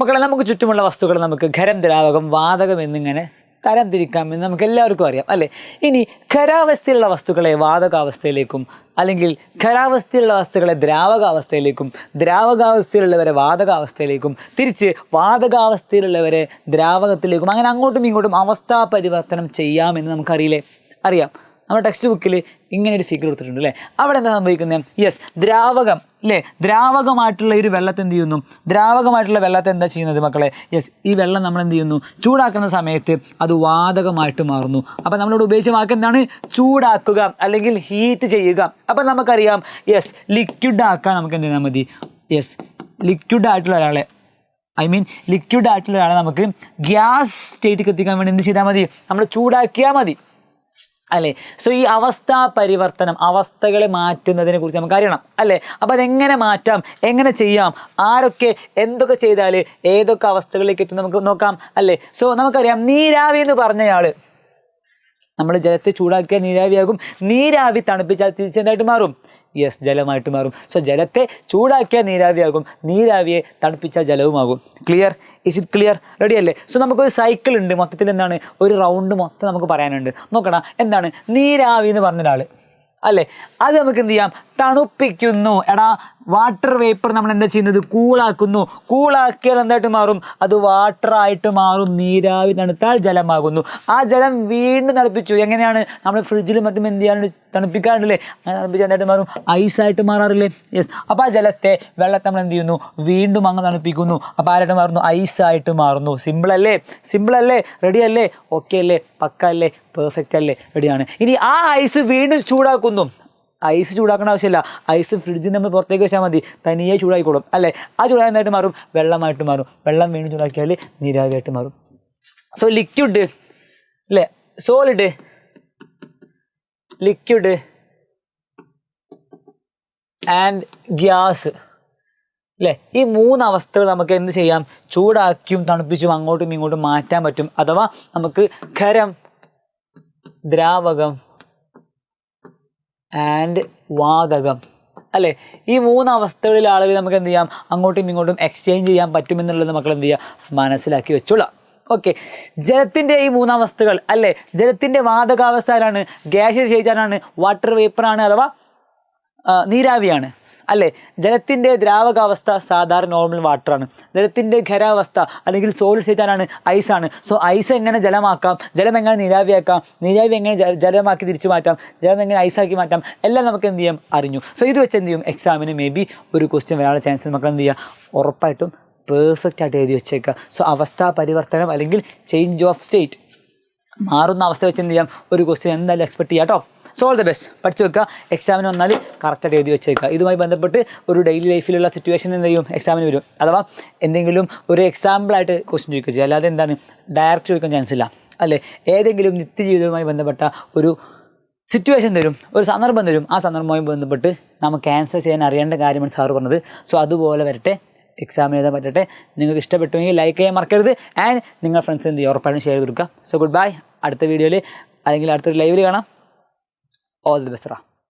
മക്കളെ, നമുക്ക് ചുറ്റുമുള്ള വസ്തുക്കൾ നമുക്ക് ഖരം, ദ്രാവകം, വാതകം എന്നിങ്ങനെ തരംതിരിക്കാമെന്ന് നമുക്ക് എല്ലാവർക്കും അറിയാം അല്ലേ. ഇനി ഖരാവസ്ഥയിലുള്ള വസ്തുക്കളെ വാതകാവസ്ഥയിലേക്കും അല്ലെങ്കിൽ ഖരാവസ്ഥയിലുള്ള വസ്തുക്കളെ ദ്രാവകാവസ്ഥയിലേക്കും ദ്രാവകാവസ്ഥയിലുള്ളവരെ വാതകാവസ്ഥയിലേക്കും തിരിച്ച് വാതകാവസ്ഥയിലുള്ളവരെ ദ്രാവകത്തിലേക്കും അങ്ങനെ അങ്ങോട്ടും ഇങ്ങോട്ടും അവസ്ഥാ പരിവർത്തനം ചെയ്യാമെന്ന് നമുക്കറിയില്ലേ? അറിയാം. നമ്മുടെ ടെക്സ്റ്റ് ബുക്കിൽ ഇങ്ങനെ ഒരു ഫിഗർ കൊടുത്തിട്ടുണ്ട് അല്ലേ. അവിടെ എന്താ സംഭവിക്കുന്നത്? യെസ്, ദ്രാവകം അല്ലേ, ദ്രാവകമായിട്ടുള്ള ഒരു വെള്ളത്തെ എന്ത് ചെയ്യുന്നു? ദ്രാവകമായിട്ടുള്ള വെള്ളത്തെ എന്താ ചെയ്യുന്നത് മക്കളെ? യെസ്, ഈ വെള്ളം നമ്മൾ എന്ത് ചെയ്യുന്നു? ചൂടാക്കുന്ന സമയത്ത് അത് വാതകമായിട്ട് മാറുന്നു. അപ്പം നമ്മളിവിടെ ഉപയോഗിച്ച വാക്ക് എന്താണ്? ചൂടാക്കുക അല്ലെങ്കിൽ ഹീറ്റ് ചെയ്യുക. അപ്പം നമുക്കറിയാം, യെസ്, ലിക്വിഡ് ആക്കാൻ നമുക്ക് എന്ത് ചെയ്താൽ മതി? യെസ്, ലിക്വിഡ് ആയിട്ടുള്ള ഒരാളെ ലിക്വിഡ് ആയിട്ടുള്ള ഒരാളെ നമുക്ക് ഗ്യാസ് സ്റ്റേറ്റിലേക്ക് എത്തിക്കാൻ വേണ്ടി എന്ത് ചെയ്താൽ മതി? നമ്മൾ ചൂടാക്കിയാൽ മതി അല്ലേ. സോ ഈ അവസ്ഥാ പരിവർത്തനം, അവസ്ഥകളെ മാറ്റുന്നതിനെ കുറിച്ച് നമുക്ക് അറിയണം അല്ലേ. അപ്പോൾ അതെങ്ങനെ മാറ്റാം, എങ്ങനെ ചെയ്യാം, ആരൊക്കെ എന്തൊക്കെ ചെയ്താൽ ഏതൊക്കെ അവസ്ഥകളിലേക്ക് എത്തും നമുക്ക് നോക്കാം അല്ലേ. സോ നമുക്കറിയാം, നീരാവി എന്ന് പറഞ്ഞയാൾ നമ്മൾ ജലത്തെ ചൂടാക്കിയാൽ നീരാവിയാകും. നീരാവി തണുപ്പിച്ചാൽ തിരിച്ചെന്തായിട്ട് മാറും? യെസ്, ജലമായിട്ട് മാറും. സോ ജലത്തെ ചൂടാക്കിയാൽ നീരാവിയാകും, നീരാവിയെ തണുപ്പിച്ചാൽ ജലവുമാകും. Clear? Is it clear? Ready അല്ലേ? സോ നമുക്കൊരു സൈക്കിൾ ഉണ്ട്. മൊത്തത്തിൽ എന്താണ്? ഒരു റൗണ്ട് മൊത്തം നമുക്ക് പറയാനുണ്ട്. നോക്കണം, എന്താണ് നീരാവി എന്ന് പറഞ്ഞൊരാൾ അല്ലേ. അത് നമുക്ക് എന്ത് ചെയ്യാം? തണുപ്പിക്കുന്നു. എടാ, വാട്ടർ വേപ്പർ നമ്മൾ എന്താ ചെയ്യുന്നത്? കൂളാക്കുന്നു. കൂളാക്കിയാൽ എന്തായിട്ട് മാറും? അത് വാട്ടറായിട്ട് മാറും. നീരാവി തണുത്താൽ ജലമാകുന്നു. ആ ജലം വീണ്ടും തണുപ്പിച്ചു. എങ്ങനെയാണ്? നമ്മൾ ഫ്രിഡ്ജിലും മറ്റും എന്ത് ചെയ്യാറുണ്ട്? തണുപ്പിക്കാറുണ്ടല്ലേ. അങ്ങനെ തണുപ്പിച്ചാൽ എന്തായിട്ട് മാറും? ഐസായിട്ട് മാറാറില്ലേ? യെസ്. അപ്പോൾ ആ ജലത്തെ, വെള്ളത്തെ നമ്മൾ എന്ത് ചെയ്യുന്നു? വീണ്ടും അങ്ങ് തണുപ്പിക്കുന്നു. അപ്പോൾ ആരായിട്ട് മാറുന്നു? ഐസായിട്ട് മാറുന്നു. സിമ്പിൾ അല്ലേ? സിമ്പിൾ അല്ലേ? റെഡി അല്ലേ? ഓക്കെ അല്ലേ? പക്ക അല്ലേ? പെർഫെക്റ്റ് അല്ലേ? റെഡിയാണ്. ഇനി ആ ഐസ് വീണ്ടും ചൂടാക്കുന്നു. ഐസ് ചൂടാക്കേണ്ട ആവശ്യമില്ല. ഐസ് ഫ്രിഡ്ജിൽ നമ്മൾ പുറത്തേക്ക് വെച്ചാൽ മതി, തനിയെ ചൂടായിക്കോളും അല്ലേ. ആ ചൂടായിട്ട് മാറും? വെള്ളമായിട്ട് മാറും. വെള്ളം വീണ്ടും ചൂടാക്കിയാൽ നീരാവിയായിട്ട് മാറും. സോ ലിക്വിഡ് അല്ലേ, സോളിഡ്, ലിക്വിഡ് ആൻഡ് ഗ്യാസ് അല്ലേ. ഈ മൂന്ന് അവസ്ഥകൾ നമുക്ക് എന്ത് ചെയ്യാം? ചൂടാക്കിയും തണുപ്പിച്ചും അങ്ങോട്ടും ഇങ്ങോട്ടും മാറ്റാൻ പറ്റും. അഥവാ നമുക്ക് ഖരം, ദ്രാവകം ആൻഡ് വാതകം അല്ലേ, ഈ മൂന്ന് അവസ്ഥകളിൽ ആളുകൾ നമുക്ക് എന്ത് ചെയ്യാം? അങ്ങോട്ടും ഇങ്ങോട്ടും എക്സ്ചേഞ്ച് ചെയ്യാൻ പറ്റുമെന്നുള്ളത് മക്കൾ എന്ത് ചെയ്യുക? മനസ്സിലാക്കി വെച്ചോളാം. ഓക്കെ, ജലത്തിൻ്റെ ഈ മൂന്നവസ്ഥകൾ അല്ലേ. ജലത്തിൻ്റെ വാതകാവസ്ഥയിലാണ്, ഗ്യാസിയസ് സ്റ്റേറ്റാണ്, വാട്ടർ വേപ്പറാണ് അഥവാ നീരാവിയാണ് അല്ലേ. ജലത്തിൻ്റെ ദ്രാവകാവസ്ഥ സാധാരണ നോർമൽ വാട്ടറാണ്. ജലത്തിൻ്റെ ഖരാവസ്ഥ അല്ലെങ്കിൽ സോളിഡ് സ്റ്റേറ്റാണ്, ഐസാണ്. സോ ഐസ് എങ്ങനെ ജലമാക്കാം, ജലം എങ്ങനെ നീരാവിയാക്കാം, നീരാവി എങ്ങനെ ജലമാക്കി തിരിച്ചു മാറ്റാം, ജലം എങ്ങനെ ഐസാക്കി മാറ്റാം, എല്ലാം നമുക്ക് എന്ത് ചെയ്യാം? അറിഞ്ഞു. സോ ഇത് വെച്ച് എന്ത് ചെയ്യും? എക്സാമിന് മേ ബി ഒരു ക്വസ്റ്റ്യൻ വരാനുള്ള ചാൻസ് നമുക്ക് എന്ത് ചെയ്യുക? ഉറപ്പായിട്ടും പെർഫെക്റ്റ് ആയിട്ട് എഴുതി വെച്ചേക്കുക. സോ അവസ്ഥാ പരിവർത്തനം അല്ലെങ്കിൽ ചേഞ്ച് ഓഫ് സ്റ്റേറ്റ്, മാറുന്ന അവസ്ഥ വെച്ച് എന്ത് ചെയ്യാം? ഒരു ക്വസ്റ്റ്യൻ എന്തായാലും എക്സ്പെക്ട് ചെയ്യാം കേട്ടോ. So all the best. പഠിച്ചു വെക്കുക. എക്സാമിന് വന്നാൽ കറക്റ്റായിട്ട് എഴുതി വെച്ചേക്കുക. ഇതുമായി ബന്ധപ്പെട്ട് ഒരു ഡെയിലി ലൈഫിലുള്ള സിറ്റുവേഷൻ എന്ത് ചെയ്യും? എക്സാമിന് വരും. അഥവാ എന്തെങ്കിലും ഒരു എക്സാമ്പിളായിട്ട് ക്വസ്റ്റ്യൻ ചോദിക്കുക ചെയ്യുക, അല്ലാതെ എന്താണ് ഡയറക്റ്റ് ചോദിക്കാൻ ചാൻസ് ഇല്ല അല്ലേ. ഏതെങ്കിലും നിത്യജീവിതവുമായി ബന്ധപ്പെട്ട ഒരു സിറ്റുവേഷൻ തരും, ഒരു സന്ദർഭം തരും. ആ സന്ദർഭവുമായി ബന്ധപ്പെട്ട് നമുക്ക് ആൻസർ ചെയ്യാൻ അറിയേണ്ട കാര്യമാണ് സാറ് പറഞ്ഞത്. സോ അതുപോലെ വരട്ടെ, എക്സാമിന് എഴുതാൻ പറ്റട്ടെ. നിങ്ങൾക്ക് ഇഷ്ടപ്പെട്ടുവെങ്കിൽ ലൈക്ക് ചെയ്യാൻ മറക്കരുത്. ആൻഡ് നിങ്ങൾ ഫ്രണ്ട്സ് എന്ത് ചെയ്യുക? ഉറപ്പായിട്ടും ഷെയർ ചെയ്ത് കൊടുക്കുക. So good bye. അടുത്ത വീഡിയോയിൽ അല്ലെങ്കിൽ അടുത്തൊരു ലൈവിൽ കാണാം. All the best.